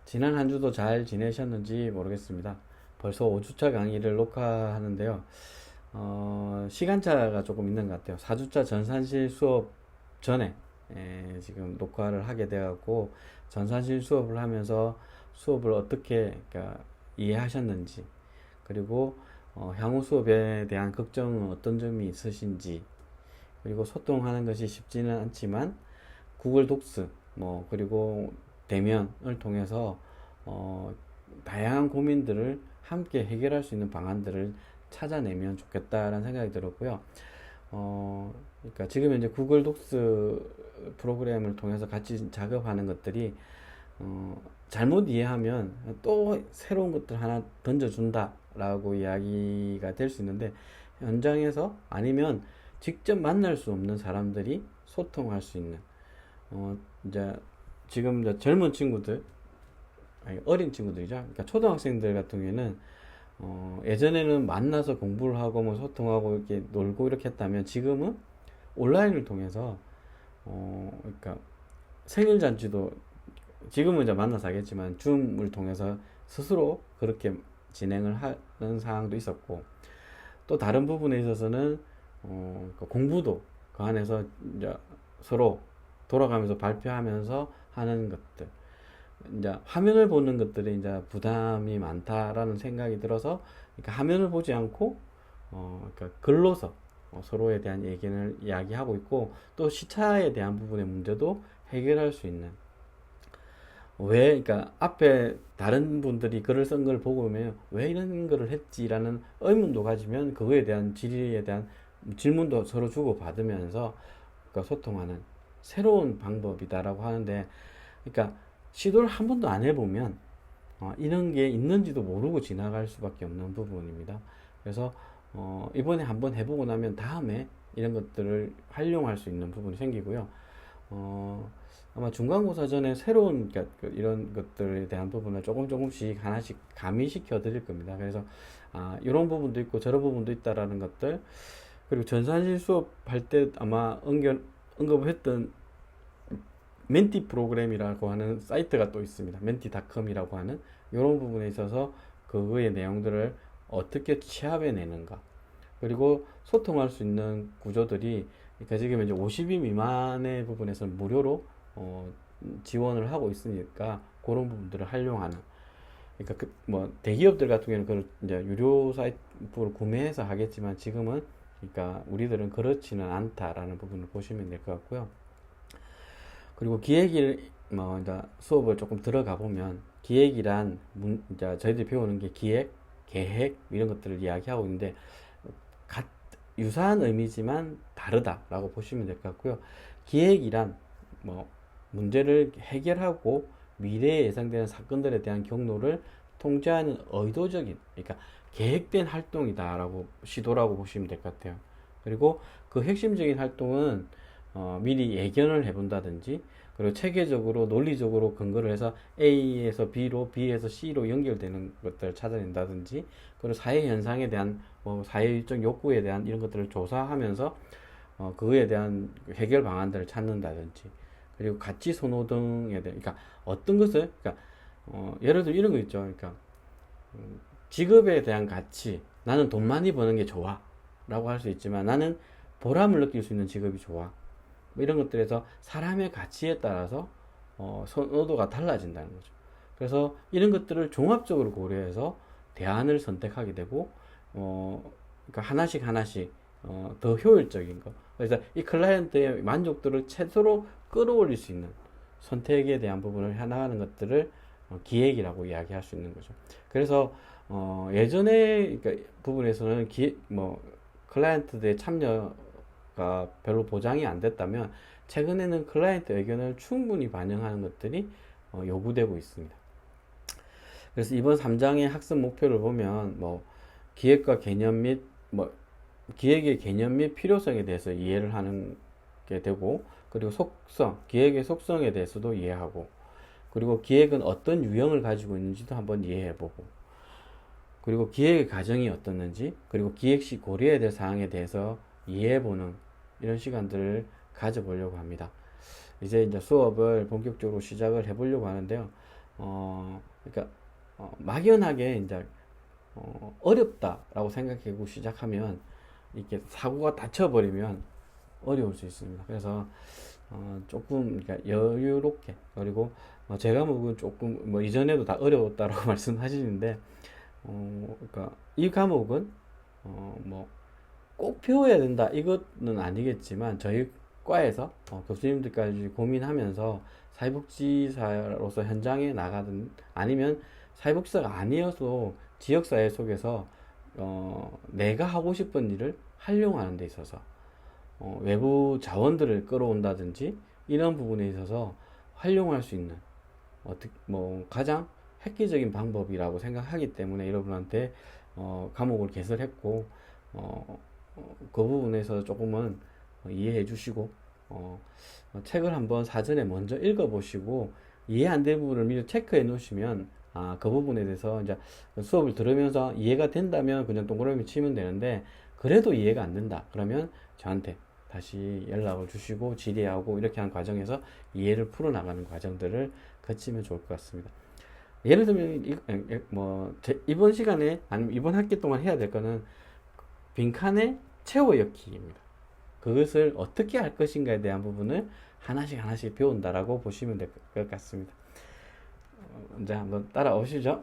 지난 한 주도 잘 지내셨는지 모르겠습니다. 벌써 5주차 강의를 녹화하는데요. 시간차가 조금 있는 것 같아요. 4주차 전산실 수업 전에 지금 녹화를 하게 되었고, 전산실 수업을 하면서 수업을 어떻게 그러니까 이해하셨는지, 그리고 향후 수업에 대한 걱정은 어떤 점이 있으신지, 그리고 소통하는 것이 쉽지는 않지만 구글 독스 그리고 대면을 통해서 어, 다양한 고민들을 함께 해결할 수 있는 방안들을 찾아내면 좋겠다라는 생각이 들었고요. 그러니까 지금 현재 구글 독스 프로그램을 통해서 같이 작업하는 것들이 잘못 이해하면 또 새로운 것들 하나 던져준다라고 이야기가 될 수 있는데, 현장에서 아니면 직접 만날 수 없는 사람들이 소통할 수 있는 이제 지금 이제 젊은 친구들, 아니 어린 친구들이죠. 그러니까 초등학생들 같은 경우에는 예전에는 만나서 공부를 하고 뭐 소통하고 이렇게 놀고 이렇게 했다면, 지금은 온라인을 통해서 그러니까 생일 잔치도 지금은 이제 만나서 하겠지만 줌을 통해서 스스로 그렇게 진행을 하는 상황도 있었고, 또 다른 부분에 있어서는 그 공부도 그 안에서 이제 서로 돌아가면서 발표하면서 하는 것들, 이제 화면을 보는 것들이 이제 부담이 많다라는 생각이 들어서, 그러니까 화면을 보지 않고 그러니까 글로서 서로에 대한 얘기를 이야기하고 있고, 또 시차에 대한 부분의 문제도 해결할 수 있는, 왜 그러니까 앞에 다른 분들이 글을 쓴 걸 보고 보면 왜 이런 글을 했지라는 의문도 가지면 그거에 대한 질의에 대한 질문도 서로 주고 받으면서 그러니까 소통하는 새로운 방법이다라고 하는데, 그러니까 시도를 한 번도 안 해보면 이런 게 있는지도 모르고 지나갈 수밖에 없는 부분입니다. 그래서 이번에 한번 해보고 나면 다음에 이런 것들을 활용할 수 있는 부분이 생기고요. 아마 중간고사 전에 새로운 그러니까 이런 것들에 대한 부분을 조금씩 하나씩 가미시켜 드릴 겁니다. 그래서 이런 부분도 있고 저런 부분도 있다라는 것들, 그리고 전산실 수업할 때 아마 언급을 했던 멘티 프로그램이라고 하는 사이트가 또 있습니다. 멘티닷컴이라고 하는 이런 부분에 있어서 그거의 내용들을 어떻게 취합해 내는가, 그리고 소통할 수 있는 구조들이, 그러니까 지금 이제 50인 미만의 부분에서는 무료로 지원을 하고 있으니까 그런 부분들을 활용하는, 그러니까 뭐 대기업들 같은 경우는 그걸 이제 유료 사이트를 구매해서 하겠지만, 지금은 그러니까 우리들은 그렇지는 않다라는 부분을 보시면 될 것 같고요. 그리고 기획일 이제 수업을 조금 들어가 보면, 기획이란 이제 저희들이 배우는 게 기획, 계획 이런 것들을 이야기하고 있는데, 유사한 의미지만 다르다라고 보시면 될 것 같고요. 기획이란 뭐 문제를 해결하고 미래에 예상되는 사건들에 대한 경로를 통제하는 의도적인, 그러니까 계획된 활동이다라고 시도라고 보시면 될 것 같아요. 그리고 그 핵심적인 활동은 미리 예견을 해본다든지, 그리고 체계적으로 논리적으로 근거를 해서 A에서 B로, B에서 C로 연결되는 것들을 찾아낸다든지, 그리고 사회 현상에 대한 사회적 욕구에 대한 이런 것들을 조사하면서 그거에 대한 해결 방안들을 찾는다든지, 그리고 가치 선호 등에 대한, 그러니까 어떤 것을, 그러니까 예를 들어 이런 거 있죠. 그러니까 직업에 대한 가치, 나는 돈 많이 버는 게 좋아 라고 할 수 있지만, 나는 보람을 느낄 수 있는 직업이 좋아, 뭐 이런 것들에서 사람의 가치에 따라서 선호도가 달라진다는 거죠. 그래서 이런 것들을 종합적으로 고려해서 대안을 선택하게 되고, 그러니까 하나씩 더 효율적인 거. 그래서 이 클라이언트의 만족도를 최소로 끌어올릴 수 있는 선택에 대한 부분을 해나가는 것들을 기획이라고 이야기할 수 있는 거죠. 그래서 예전에 그러니까 부분에서는 클라이언트들의 참여가 별로 보장이 안 됐다면, 최근에는 클라이언트 의견을 충분히 반영하는 것들이 요구되고 있습니다. 그래서 이번 3장의 학습 목표를 보면 기획과 개념 및 기획의 개념 및 필요성에 대해서 이해를 하는 게 되고, 그리고 기획의 속성에 대해서도 이해하고, 그리고 기획은 어떤 유형을 가지고 있는지도 한번 이해해보고, 그리고 기획의 과정이 어떻는지, 그리고 기획 시 고려해야 될 사항에 대해서 이해해보는 이런 시간들을 가져보려고 합니다. 이제 수업을 본격적으로 시작을 해보려고 하는데요. 그러니까 막연하게 이제 어렵다라고 생각하고 시작하면 이렇게 사고가 닥쳐버리면 어려울 수 있습니다. 그래서 조금 그러니까 여유롭게, 그리고 제 과목은 조금 뭐 이전에도 다 어려웠다라고 말씀하시는데 그러니까 이 과목은 뭐 꼭 배워야 된다 이것은 아니겠지만 저희 과에서 교수님들까지 고민하면서 사회복지사로서 현장에 나가든 아니면 사회복지사가 아니어도 지역사회 속에서 내가 하고 싶은 일을 활용하는 데 있어서 외부 자원들을 끌어온다든지 이런 부분에 있어서 활용할 수 있는 뭐 가장 획기적인 방법이라고 생각하기 때문에 여러분한테 과목을 개설했고 그 부분에서 조금은 이해해 주시고 책을 한번 사전에 먼저 읽어보시고 이해 안 될 부분을 미리 체크해 놓으시면 그 부분에 대해서 이제 수업을 들으면서 이해가 된다면 그냥 동그라미 치면 되는데 그래도 이해가 안 된다 그러면 저한테 다시 연락을 주시고 질의하고 이렇게 하는 과정에서 이해를 풀어나가는 과정들을 거치면 좋을 것 같습니다. 예를 들면 이번 시간에 아니면 이번 학기 동안 해야 될 거는 빈칸에 채워넣기입니다. 그것을 어떻게 할 것인가에 대한 부분을 하나씩 배운다라고 보시면 될 것 같습니다. 이제 한번 따라오시죠.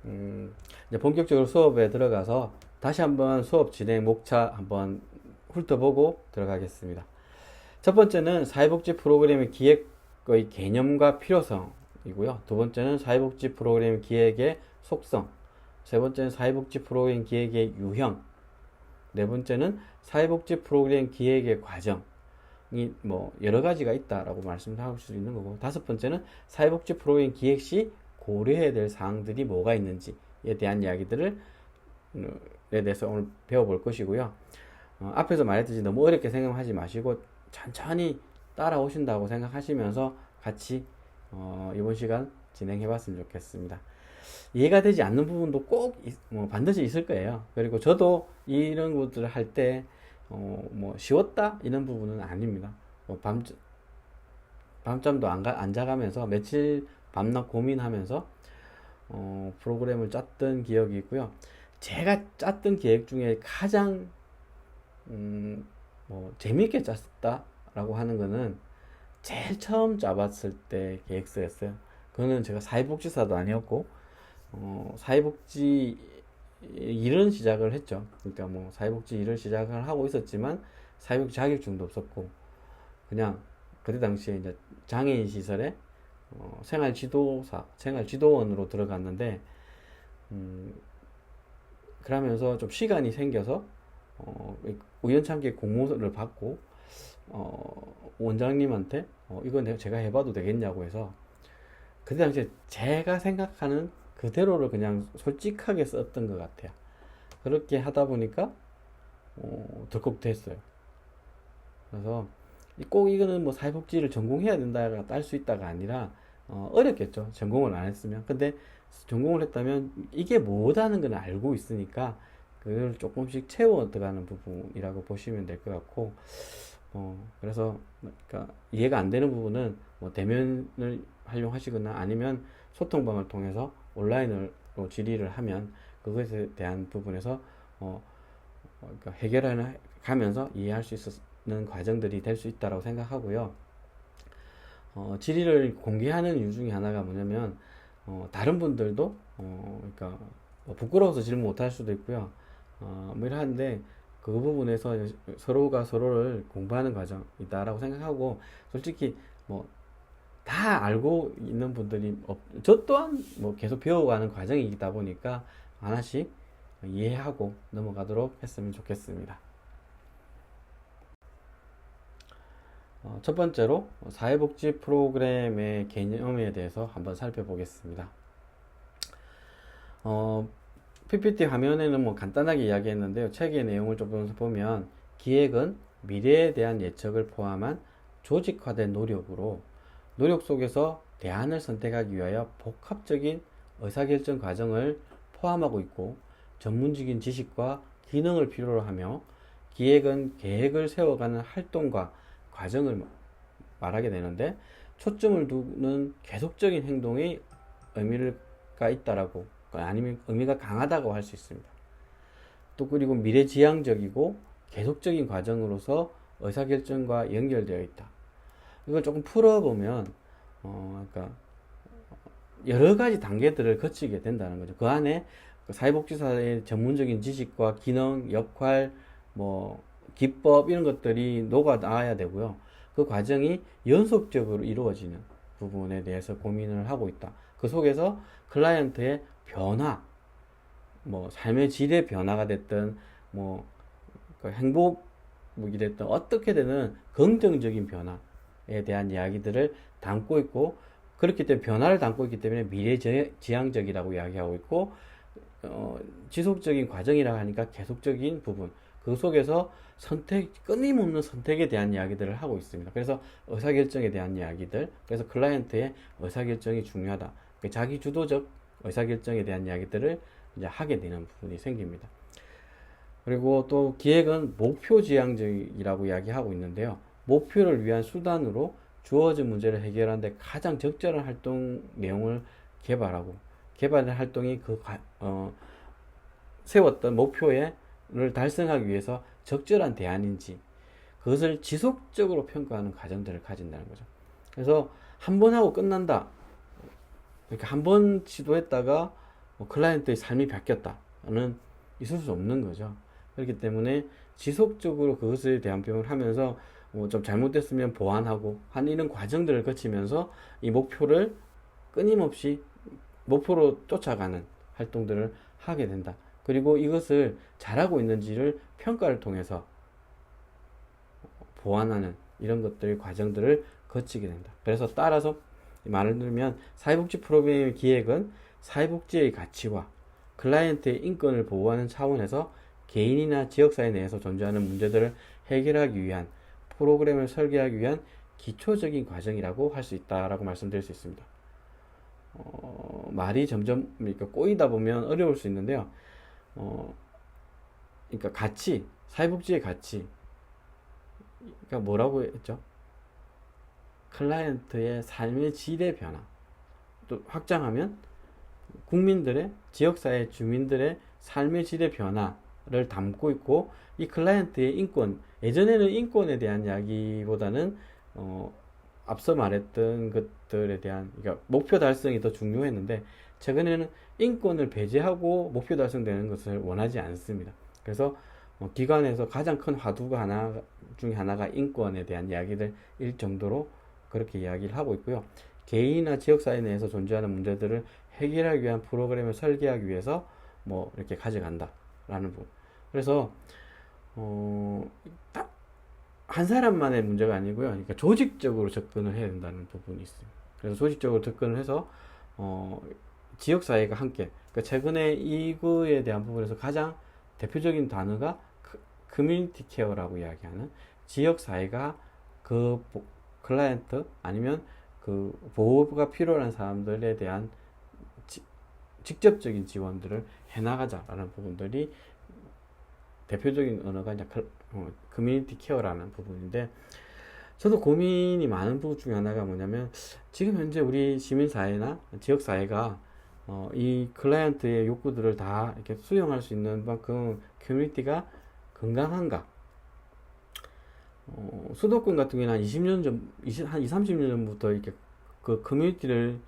이제 본격적으로 수업에 들어가서 다시 한번 수업 진행 목차 한번 훑어보고 들어가겠습니다. 첫 번째는 사회복지 프로그램의 기획의 개념과 필요성이고요. 두 번째는 사회복지 프로그램 기획의 속성, 세 번째는 사회복지 프로그램 기획의 유형, 네 번째는 사회복지 프로그램 기획의 과정이 뭐 여러 가지가 있다라고 말씀할 수 있는 거고, 다섯 번째는 사회복지 프로그램 기획 시 고려해야 될 사항들이 뭐가 있는지에 대한 이야기들을 대해서 오늘 배워볼 것이고요. 앞에서 말했듯이 너무 어렵게 생각하지 마시고 천천히 따라오신다고 생각하시면서 같이 이번 시간 진행해 봤으면 좋겠습니다. 이해가 되지 않는 부분도 꼭 반드시 있을 거예요. 그리고 저도 이런 것들을 할 때 뭐 쉬웠다 이런 부분은 아닙니다. 밤잠도 안 자가면서 며칠 밤낮 고민하면서 프로그램을 짰던 기억이 있고요. 제가 짰던 계획 중에 가장 재밌게 짰다라고 하는 거는 제일 처음 짜봤을 때 계획서였어요. 그거는 제가 사회복지사도 아니었고 사회복지 일은 시작을 했죠. 그러니까 뭐 사회복지 일을 시작을 하고 있었지만 사회복지 자격증도 없었고 그냥 그때 당시에 이제 장애인 시설에 생활지도원으로 들어갔는데 그러면서 좀 시간이 생겨서 우연찮게 공모를 받고 원장님한테 이건 제가 해봐도 되겠냐고 해서 그때 당시에 제가 생각하는 그대로를 그냥 솔직하게 썼던 것 같아요. 그렇게 하다 보니까 덜컥 됐어요. 그래서 꼭 이거는 뭐 사회복지를 전공해야 된다가 딸 수 있다가 아니라 어렵겠죠. 전공을 안 했으면. 근데 전공을 했다면 이게 뭐다는 걸 알고 있으니까 그걸 조금씩 채워 들어가는 부분이라고 보시면 될 것 같고 그래서 그러니까 이해가 안 되는 부분은 뭐 대면을 활용하시거나 아니면 소통방을 통해서 온라인으로 질의를 하면 그것에 대한 부분에서 그러니까 해결하는 가면서 이해할 수 있는 과정들이 될 수 있다고 생각하고요. 질의를 공개하는 이유 중에 하나가 뭐냐면 다른 분들도 그러니까 뭐 부끄러워서 질문 못할 수도 있고요. 뭐 이러는데 그 부분에서 서로가 서로를 공부하는 과정이다라고 생각하고 솔직히 뭐 다 알고 있는 분들이 저 또한 뭐 계속 배워가는 과정이다 보니까 하나씩 이해하고 넘어가도록 했으면 좋겠습니다. 첫 번째로 사회복지 프로그램의 개념에 대해서 한번 살펴보겠습니다. PPT 화면에는 뭐 간단하게 이야기했는데요. 책의 내용을 조금 보면 기획은 미래에 대한 예측을 포함한 조직화된 노력 속에서 대안을 선택하기 위하여 복합적인 의사결정 과정을 포함하고 있고 전문적인 지식과 기능을 필요로 하며 기획은 계획을 세워가는 활동과 과정을 말하게 되는데 초점을 두는 계속적인 행동의 의미가 있다라고, 아니면 의미가 강하다고 할 수 있습니다. 또 그리고 미래지향적이고 계속적인 과정으로서 의사결정과 연결되어 있다. 이걸 조금 풀어보면 그러니까 여러 가지 단계들을 거치게 된다는 거죠. 그 안에 사회복지사의 전문적인 지식과 기능, 역할, 뭐 기법 이런 것들이 녹아 나와야 되고요. 그 과정이 연속적으로 이루어지는 부분에 대해서 고민을 하고 있다. 그 속에서 클라이언트의 변화, 뭐 삶의 질의 변화가 됐든 뭐 행복이 됐든 어떻게 되는 긍정적인 변화에 대한 이야기들을 담고 있고, 그렇기 때문에 변화를 담고 있기 때문에 미래지향적이라고 이야기하고 있고, 지속적인 과정이라고 하니까 계속적인 부분, 그 속에서 끊임없는 선택에 대한 이야기들을 하고 있습니다. 그래서 의사결정에 대한 이야기들, 그래서 클라이언트의 의사결정이 중요하다. 자기 주도적 의사결정에 대한 이야기들을 이제 하게 되는 부분이 생깁니다. 그리고 또 기획은 목표지향적이라고 이야기하고 있는데요. 목표를 위한 수단으로 주어진 문제를 해결하는데 가장 적절한 활동 내용을 개발한 활동이 세웠던 목표를 달성하기 위해서 적절한 대안인지, 그것을 지속적으로 평가하는 과정들을 가진다는 거죠. 그래서 한 번 하고 끝난다. 그러니까 한 번 시도했다가 클라이언트의 삶이 바뀌었다는 있을 수 없는 거죠. 그렇기 때문에 지속적으로 그것에 대한 표현을 하면서 좀 잘못됐으면 보완하고 한 이런 과정들을 거치면서 이 목표를 끊임없이 목표로 쫓아가는 활동들을 하게 된다. 그리고 이것을 잘하고 있는지를 평가를 통해서 보완하는 이런 것들의 과정들을 거치게 된다. 그래서 따라서 말을 들면 사회복지 프로그램의 기획은 사회복지의 가치와 클라이언트의 인권을 보호하는 차원에서 개인이나 지역사회 내에서 존재하는 문제들을 해결하기 위한 프로그램을 설계하기 위한 기초적인 과정이라고 할 수 있다라고 말씀드릴 수 있습니다. 말이 점점 그러니까 꼬이다 보면 어려울 수 있는데요. 그러니까 가치, 사회복지의 가치, 그러니까 뭐라고 했죠? 클라이언트의 삶의 질의 변화, 또 확장하면 국민들의, 지역사회 주민들의 삶의 질의 변화를 담고 있고, 이 클라이언트의 인권, 예전에는 인권에 대한 이야기보다는 앞서 말했던 것들에 대한, 그러니까 목표 달성이 더 중요했는데, 최근에는 인권을 배제하고 목표 달성되는 것을 원하지 않습니다. 그래서 기관에서 가장 큰 화두가 중에 하나가 인권에 대한 이야기들일 정도로 그렇게 이야기를 하고 있고요. 개인이나 지역사회 내에서 존재하는 문제들을 해결하기 위한 프로그램을 설계하기 위해서 뭐 이렇게 가져간다라는 부분. 그래서 딱 한 사람만의 문제가 아니고요. 그러니까 조직적으로 접근을 해야 된다는 부분이 있어요. 그래서 조직적으로 접근을 해서 지역사회가 함께, 그러니까 최근에 이거에 대한 부분에서 가장 대표적인 단어가 커뮤니티 케어라고 이야기하는, 지역사회가 그 클라이언트 아니면 그 보호가 필요한 사람들에 대한 직접적인 지원들을 해나가자라는 부분들이 대표적인 언어가 이제 커뮤니티 케어라는 부분인데, 저도 고민이 많은 부분 중에 하나가 뭐냐면, 지금 현재 우리 시민사회나 지역사회가 이 클라이언트의 욕구들을 다 이렇게 수용할 수 있는 만큼 커뮤니티가 건강한가? 수도권 같은 경우는 한 20년 전, 한 20, 30년 전부터 이렇게 그 커뮤니티를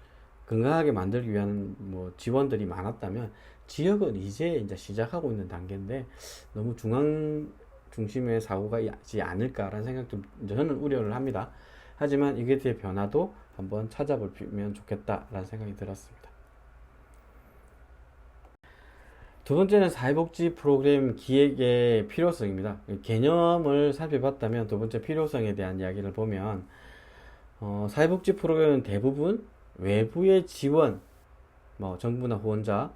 건강하게 만들기 위한 뭐 지원들이 많았다면, 지역은 이제 시작하고 있는 단계인데 너무 중앙 중심의 사고가 있지 않을까라는 생각도 저는 우려를 합니다. 하지만 이게 대해 변화도 한번 찾아보면 좋겠다라는 생각이 들었습니다. 두 번째는 사회복지 프로그램 기획의 필요성입니다. 개념을 살펴봤다면 두 번째 필요성에 대한 이야기를 보면, 사회복지 프로그램은 대부분 외부의 지원, 뭐 정부나 후원자의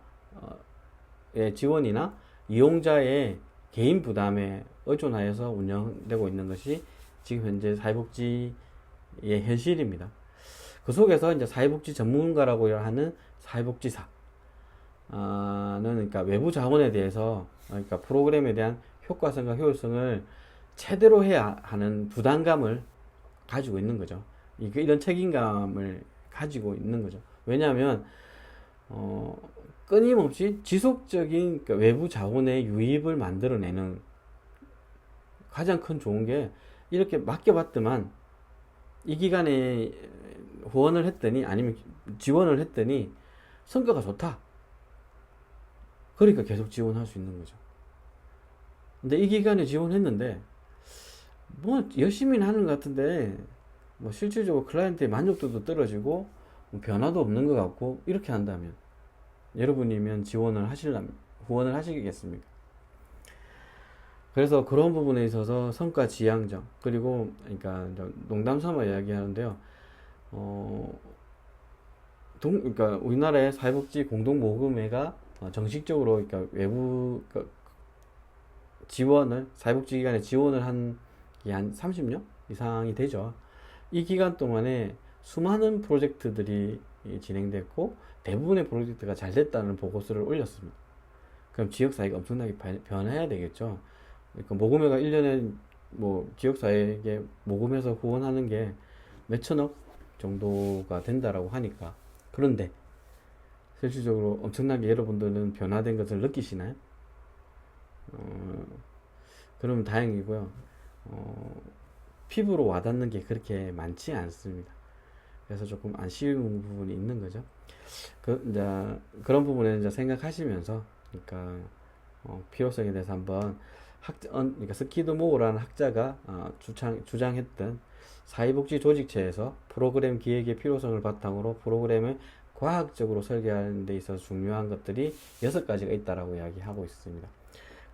지원이나 이용자의 개인 부담에 의존하여서 운영되고 있는 것이 지금 현재 사회복지의 현실입니다. 그 속에서 이제 사회복지 전문가라고 하는 사회복지사, 는 그러니까 외부 자원에 대해서, 그러니까 프로그램에 대한 효과성과 효율성을 제대로 해야 하는 부담감을 가지고 있는 거죠. 이런 책임감을 가지고 있는 거죠. 왜냐하면 끊임없이 지속적인 그 외부 자원의 유입을 만들어내는 가장 큰 좋은 게 이렇게 맡겨봤더만 이 기간에 후원을 했더니 아니면 지원을 했더니 성과가 좋다. 그러니까 계속 지원할 수 있는 거죠. 근데 이 기간에 지원했는데 뭐 열심히는 하는 것 같은데 뭐 실질적으로 클라이언트의 만족도도 떨어지고 뭐 변화도 없는 것 같고 이렇게 한다면 여러분이면 후원을 하시겠습니까? 그래서 그런 부분에 있어서 성과 지향적 그리고 그러니까 농담 삼아 이야기하는데요. 그러니까 우리나라의 사회복지 공동모금회가 정식적으로 그러니까 외부 그러니까 사회복지기관에 지원을 한 게 한 30년 이상이 되죠. 이 기간 동안에 수많은 프로젝트들이 진행됐고 대부분의 프로젝트가 잘 됐다는 보고서를 올렸습니다. 그럼 지역사회가 엄청나게 변해야 되겠죠. 그러니까 모금회가 1년에 뭐 지역사회에게 모금해서 후원하는 게 몇천억 정도가 된다라고 하니까. 그런데 실질적으로 엄청나게 여러분들은 변화된 것을 느끼시나요? 그러면 다행이고요. 피부로 와닿는 게 그렇게 많지 않습니다. 그래서 조금 아쉬운 부분이 있는 거죠. 이제 그런 부분에 이제 생각하시면서, 그러니까 필요성에 대해서 한번 그러니까 스키드 모어라는 학자가 주장했던 사회복지 조직체에서 프로그램 기획의 필요성을 바탕으로 프로그램을 과학적으로 설계하는 데 있어서 중요한 것들이 6가지가 있다라고 이야기하고 있습니다.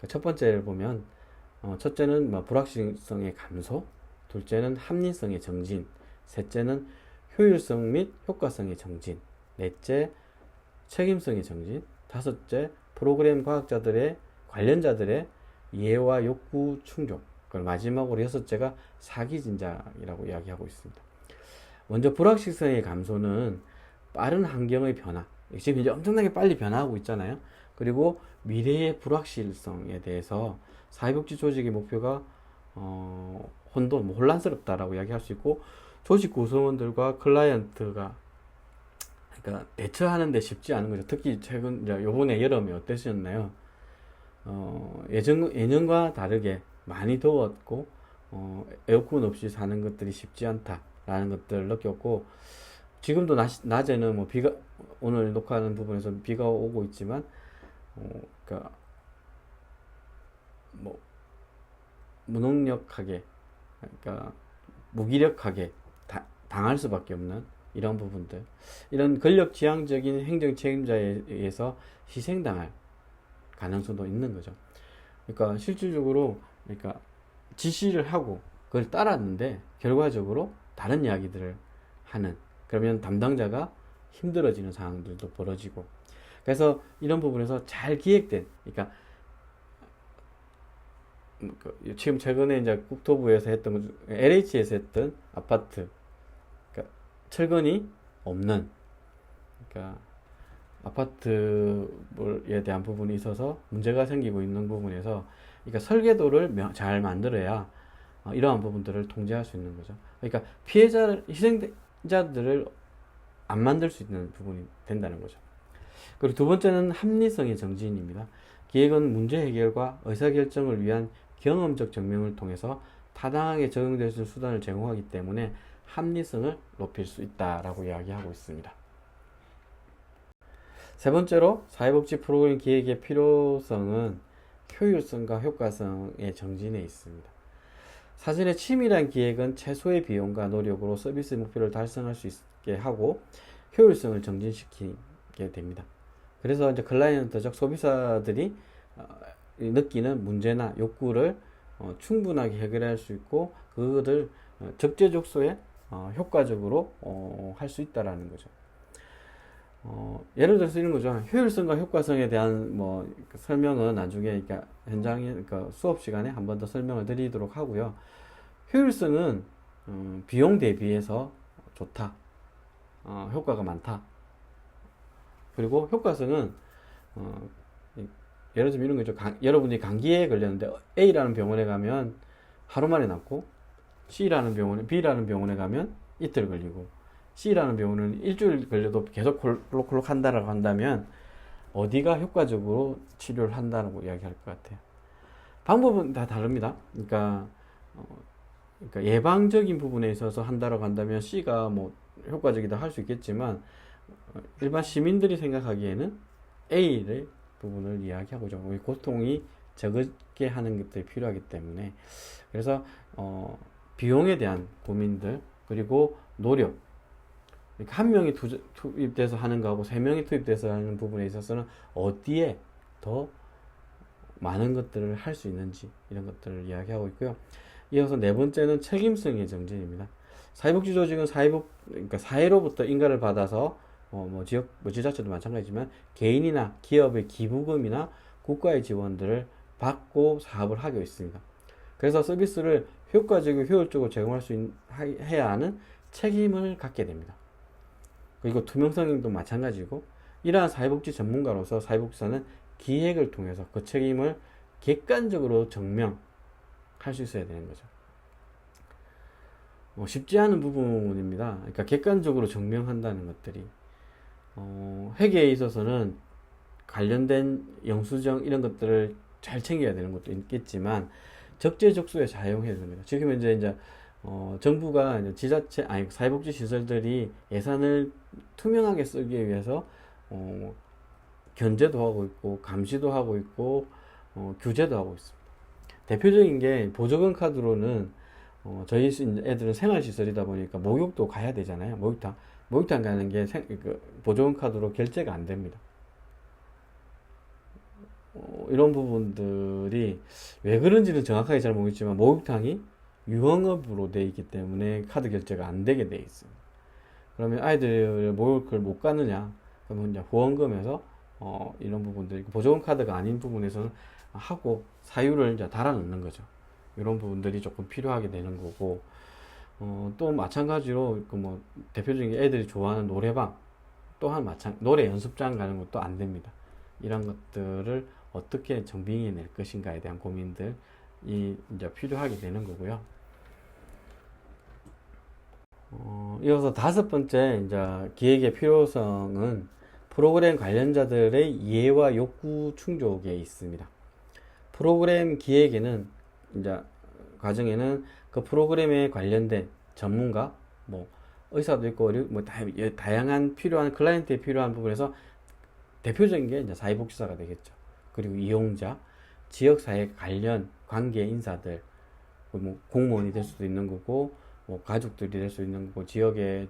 첫 번째를 보면 첫째는 불확실성의 감소, 둘째는 합리성의 정진, 셋째는 효율성 및 효과성의 정진, 넷째 책임성의 정진, 다섯째 프로그램 관련자들의 이해와 욕구 충족, 그리고 마지막으로 6째가 사기 진작이라고 이야기하고 있습니다. 먼저 불확실성의 감소는 빠른 환경의 변화, 지금 이제 엄청나게 빨리 변화하고 있잖아요. 그리고 미래의 불확실성에 대해서 사회복지 조직의 목표가 혼란스럽다라고 이야기할 수 있고, 조직 구성원들과 클라이언트가 그러니까 대처하는데 쉽지 않은 거죠. 특히 요번에 여름에 어땠었나요? 예년과 다르게 많이 더웠고 에어컨 없이 사는 것들이 쉽지 않다라는 것들을 느꼈고, 지금도 낮에는 뭐 오늘 녹화하는 부분에서 비가 오고 있지만 그러니까 뭐 무능력하게, 그러니까 무기력하게 당할 수밖에 없는 이런 부분들, 이런 권력지향적인 행정 책임자에 의해서 희생당할 가능성도 있는 거죠. 그러니까 실질적으로 그러니까 지시를 하고 그걸 따랐는데 결과적으로 다른 이야기들을 하는, 그러면 담당자가 힘들어지는 상황들도 벌어지고, 그래서 이런 부분에서 잘 기획된, 그러니까 지금 최근에 이제 국토부에서 했던 LH에서 했던 아파트, 그러니까 철근이 없는, 그러니까 아파트에 대한 부분이 있어서 문제가 생기고 있는 부분에서, 그러니까 설계도를 잘 만들어야 이러한 부분들을 통제할 수 있는 거죠. 그러니까 희생자들을 안 만들 수 있는 부분이 된다는 거죠. 그리고 두 번째는 합리성의 정진입니다. 기획은 문제 해결과 의사결정을 위한 경험적 증명을 통해서 타당하게 적용될 수 있는 수단을 제공하기 때문에 합리성을 높일 수 있다라고 이야기하고 있습니다. 세 번째로 사회복지 프로그램 기획의 필요성은 효율성과 효과성의 정진에 있습니다. 사전에 치밀한 기획은 최소의 비용과 노력으로 서비스 목표를 달성할 수 있게 하고 효율성을 정진시키게 됩니다. 그래서 이제 클라이언트적 소비자들이 느끼는 문제나 욕구를 충분하게 해결할 수 있고, 그것을 적재적소에 효과적으로 할 수 있다라는 거죠. 예를 들어서 이런 거죠. 효율성과 효과성에 대한 설명은 나중에 그러니까 현장에 그러니까 수업 시간에 한 번 더 설명을 드리도록 하고요. 효율성은 비용 대비해서 좋다, 효과가 많다. 그리고 효과성은 예를 들면 이런 거죠. 여러분이 감기에 걸렸는데 A라는 병원에 가면 하루 만에 낫고, B라는 병원에 가면 이틀 걸리고, C라는 병원은 일주일 걸려도 계속 콜록콜록 한다라고 한다면 어디가 효과적으로 치료를 한다고 이야기할 것 같아요. 방법은 다 다릅니다. 그러니까 예방적인 부분에 있어서 한다라고 한다면 C가 뭐 효과적이다 할 수 있겠지만, 일반 시민들이 생각하기에는 A의 부분을 이야기하고자 하고, 고통이 적게 하는 것들이 필요하기 때문에, 그래서 비용에 대한 고민들, 그리고 노력, 그러니까 한 명이 투입돼서 하는 거하고 세 명이 투입돼서 하는 부분에 있어서는 어디에 더 많은 것들을 할 수 있는지, 이런 것들을 이야기하고 있고요. 이어서 네 번째는 책임성의 정진입니다. 사회복지 조직은 그러니까 사회로부터 인가를 받아서 지자체도 마찬가지지만 개인이나 기업의 기부금이나 국가의 지원들을 받고 사업을 하고 있습니다. 그래서 서비스를 효과적이고 효율적으로 제공할 해야 하는 책임을 갖게 됩니다. 그리고 투명성도 마찬가지고, 이러한 사회복지 전문가로서 사회복지사는 기획을 통해서 그 책임을 객관적으로 증명할 수 있어야 되는 거죠. 쉽지 않은 부분입니다. 그러니까 객관적으로 증명한다는 것들이, 회계에 있어서는 관련된 영수증 이런 것들을 잘 챙겨야 되는 것도 있겠지만 적재적소에 사용해야 됩니다. 지금 이제 정부가 지자체 사회복지 시설들이 예산을 투명하게 쓰기 위해서 견제도 하고 있고 감시도 하고 있고 규제도 하고 있습니다. 대표적인 게 보조금 카드로는 저희 애들은 생활시설이다 보니까 목욕도 가야 되잖아요. 목욕탕 가는 게 보조금 카드로 결제가 안 됩니다. 이런 부분들이 왜 그런지는 정확하게 잘 모르겠지만 목욕탕이 유흥업으로 돼 있기 때문에 카드 결제가 안 되게 돼 있습니다. 그러면 아이들 목욕을 못 가느냐? 그러면 이제 후원금에서 이런 부분들, 보조금 카드가 아닌 부분에서는 하고 사유를 이제 달아 넣는 거죠. 이런 부분들이 조금 필요하게 되는 거고, 또 마찬가지로 대표적인 게 애들이 좋아하는 노래방 또한 노래 연습장 가는 것도 안 됩니다. 이런 것들을 어떻게 정비해 낼 것인가에 대한 고민들이 이제 필요하게 되는 거고요. 이어서 다섯 번째 이제 기획의 필요성은 프로그램 관련자들의 이해와 욕구 충족에 있습니다. 프로그램 기획에는 이제 과정에는 그 프로그램에 관련된 전문가, 의사도 있고 다양한 필요한 클라이언트에 필요한 부분에서 대표적인 게 이제 사회복지사가 되겠죠. 그리고 이용자, 지역사회 관련 관계 인사들, 공무원이 될 수도 있는 거고, 가족들이 될 수 있는 거고, 지역의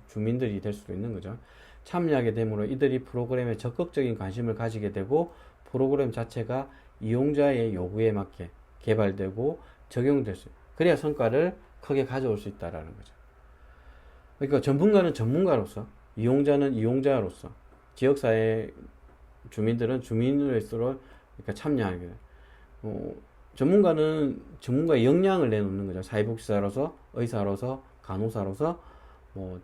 주민들이 될 수도 있는 거죠. 참여하게 됨으로 이들이 프로그램에 적극적인 관심을 가지게 되고, 프로그램 자체가 이용자의 요구에 맞게 개발되고 적용될 수, 그래야 성과를 크게 가져올 수 있다라는 거죠. 그러니까 전문가는 전문가로서, 이용자는 이용자로서, 지역사회 주민들은 주민으로서 그러니까 참여하게 돼요. 전문가는 전문가의 역량을 내놓는 거죠. 사회복지사로서, 의사로서, 간호사로서,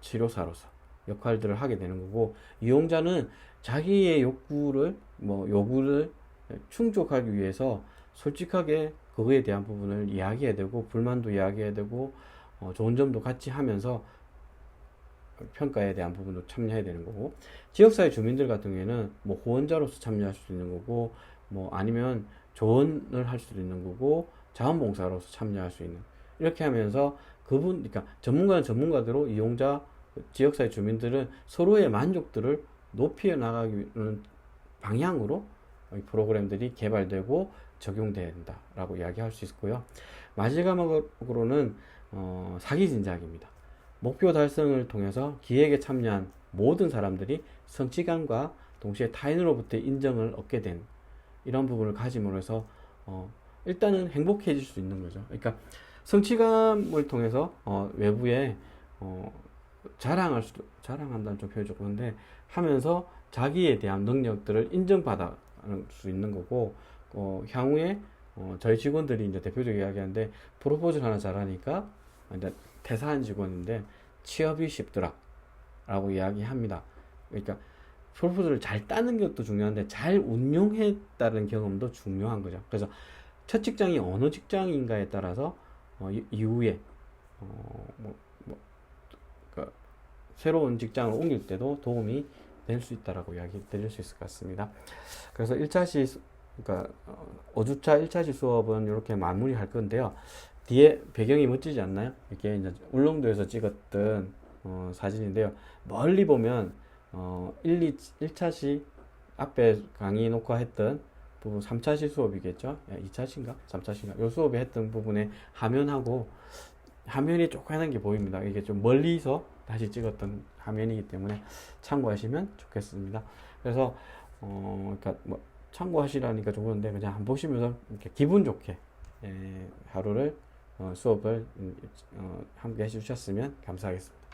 치료사로서 역할들을 하게 되는 거고, 이용자는 자기의 요구를 충족하기 위해서 솔직하게 그거에 대한 부분을 이야기해야 되고, 불만도 이야기해야 되고, 좋은 점도 같이 하면서 평가에 대한 부분도 참여해야 되는 거고, 지역사회 주민들 같은 경우에는 후원자로서 참여할 수도 있는 거고, 아니면 조언을 할 수도 있는 거고, 자원봉사로서 참여할 수 있는, 이렇게 하면서 그러니까 전문가는 전문가대로, 이용자, 지역사회 주민들은 서로의 만족도를 높여 나가는 방향으로 이 프로그램들이 개발되고 적용돼야 된다라고 이야기할 수 있고요. 마지막으로는 사기 진작입니다. 목표 달성을 통해서 기획에 참여한 모든 사람들이 성취감과 동시에 타인으로부터 인정을 얻게 된 이런 부분을 가짐으로 해서 일단은 행복해질 수 있는 거죠. 그러니까 성취감을 통해서 외부에 자랑한다는 좀 표현이 조금 그런데, 하면서 자기에 대한 능력들을 인정받을 수 있는 거고, 향후에 저희 직원들이 이제 대표적으로 이야기하는데, 프로포즈를 하나 잘하니까 이제 퇴사한 직원인데 취업이 쉽더라 라고 이야기합니다. 그러니까 프로포즈를 잘 따는 것도 중요한데 잘 운용했다는 경험도 중요한 거죠. 그래서 첫 직장이 어느 직장인가에 따라서 이후에 새로운 직장을 옮길 때도 도움이 될 수 있다라고 이야기 드릴 수 있을 것 같습니다. 그래서 1차시, 그러니까 5주차 1차시 수업은 이렇게 마무리할 건데요. 뒤에 배경이 멋지지 않나요? 이게 이제 울릉도에서 찍었던 사진인데요. 멀리 보면 1차시 앞에 강의 녹화했던 부분 3차시 수업이겠죠? 2차시인가? 3차시인가? 요 수업에 했던 부분에 화면이 조그만한 게 보입니다. 이게 좀 멀리서 다시 찍었던 화면이기 때문에 참고하시면 좋겠습니다. 그래서 그러니까 뭐 참고하시라니까 좋은데 그냥 한번 보시면서 이렇게 기분 좋게 하루를 수업을 함께 해주셨으면 감사하겠습니다.